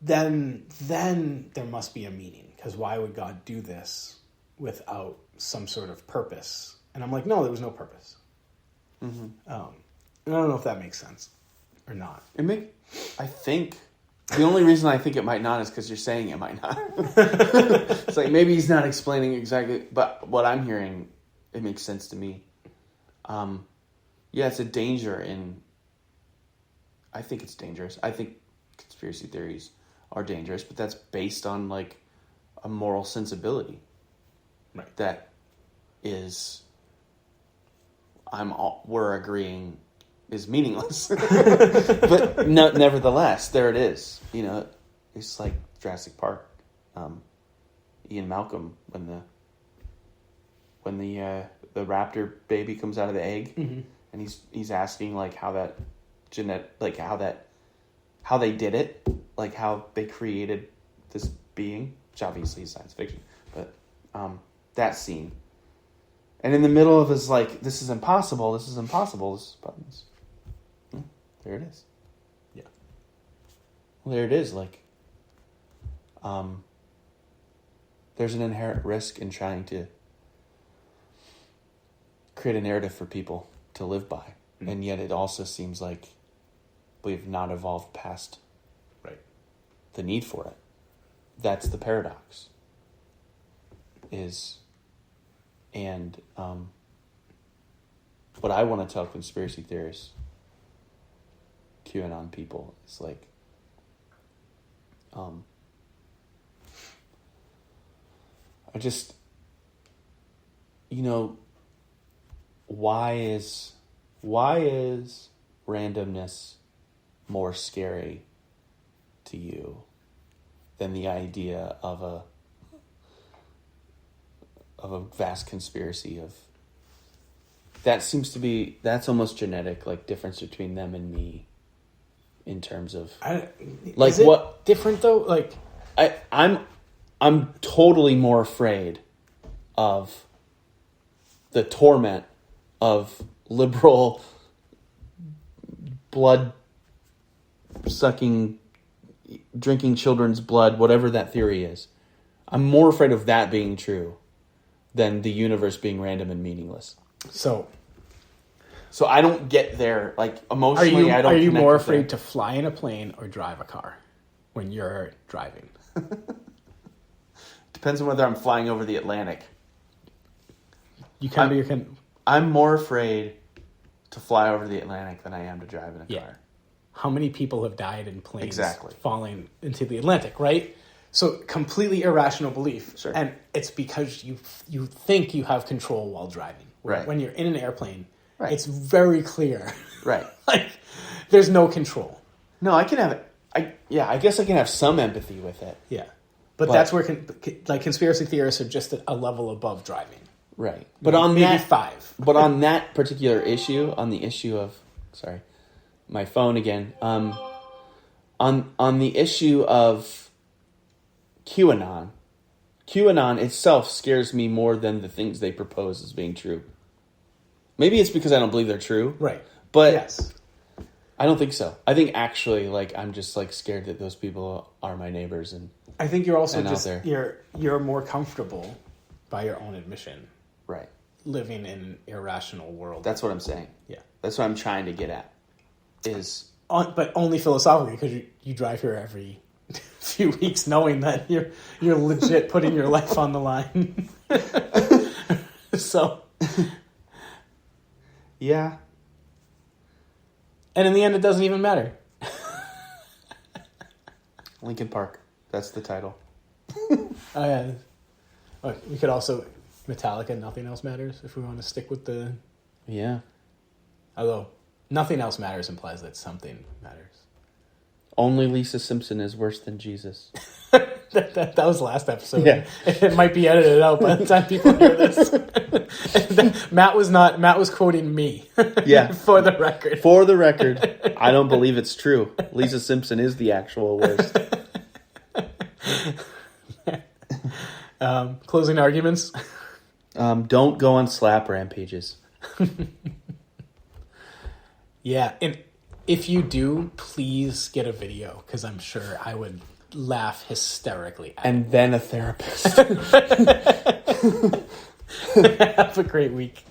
Speaker 2: then there must be a meaning, because why would God do this without some sort of purpose? And I'm like, no, there was no purpose. And I don't know if that makes sense or not.
Speaker 1: I think the only reason I think it might not is because you're saying it might not. It's like maybe he's not explaining exactly, but what I'm hearing, it makes sense to me. It's a danger I think it's dangerous. I think conspiracy theories are dangerous, but that's based on like a moral sensibility.
Speaker 2: Right.
Speaker 1: That is, we're agreeing is meaningless. But no, nevertheless, there it is. It's like Jurassic Park. Ian Malcolm, when the raptor baby comes out of the egg, and he's asking like how that how they did it, like how they created this being, which obviously is science fiction, but that scene. And in the middle of his like, this is impossible, this is buttons. There it is.
Speaker 2: Yeah.
Speaker 1: Well, there it is. Like, there's an inherent risk in trying to create a narrative for people to live by. And yet it also seems like we've not evolved past the need for it. That's the paradox. What I want to tell conspiracy theorists, QAnon people, is like, I just, why is randomness more scary to you than the idea of a vast conspiracy of that's almost genetic, like difference between them and me in terms of
Speaker 2: is it what different though? Like
Speaker 1: I'm totally more afraid of the torment of liberal blood sucking, drinking children's blood, whatever that theory is. I'm more afraid of that being true than the universe being random and meaningless. So I don't get there, like, emotionally.
Speaker 2: Are you more afraid to fly in a plane or drive a car when you're driving?
Speaker 1: Depends on whether I'm flying over the Atlantic.
Speaker 2: I'm
Speaker 1: more afraid to fly over the Atlantic than I am to drive in a car.
Speaker 2: How many people have died in planes
Speaker 1: exactly
Speaker 2: falling into the Atlantic, right? So completely irrational belief.
Speaker 1: Sure.
Speaker 2: And it's because you think you have control while driving.
Speaker 1: Right.
Speaker 2: When you're in an airplane,
Speaker 1: right,
Speaker 2: it's very clear.
Speaker 1: Right.
Speaker 2: Like, there's no control.
Speaker 1: No, I can have it. I guess I can have some empathy with it.
Speaker 2: Yeah. But that's where conspiracy theorists are just a level above driving.
Speaker 1: Right. But on
Speaker 2: maybe 5.
Speaker 1: But on that particular issue, on the issue of, sorry, my phone again, on the issue of QAnon itself scares me more than the things they propose as being true. Maybe it's because I don't believe they're true.
Speaker 2: Right.
Speaker 1: But
Speaker 2: yes.
Speaker 1: I don't think so. I think actually, like, I'm just like scared that those people are my neighbors, and
Speaker 2: I think you're also just you're more comfortable by your own admission.
Speaker 1: Right.
Speaker 2: Living in an irrational world.
Speaker 1: That's what I'm saying.
Speaker 2: Yeah.
Speaker 1: That's what I'm trying to get at.
Speaker 2: But only philosophically, because you drive here every few weeks knowing that you're legit putting your life on the line. So.
Speaker 1: Yeah.
Speaker 2: And in the end, it doesn't even matter.
Speaker 1: Linkin Park. That's the title.
Speaker 2: Yeah. We could also Metallica, Nothing Else Matters, if we want to stick with the...
Speaker 1: Yeah.
Speaker 2: Although, Nothing else matters implies that something matters.
Speaker 1: Only Lisa Simpson is worse than Jesus.
Speaker 2: That was last episode.
Speaker 1: Yeah.
Speaker 2: It might be edited out by the time people hear this. Matt was quoting me.
Speaker 1: Yeah.
Speaker 2: For the record.
Speaker 1: For the record, I don't believe it's true. Lisa Simpson is the actual worst.
Speaker 2: Closing arguments?
Speaker 1: Don't go on slap rampages.
Speaker 2: Yeah, and if you do, please get a video, because I'm sure I would laugh hysterically at
Speaker 1: And then a therapist.
Speaker 2: Have a great week.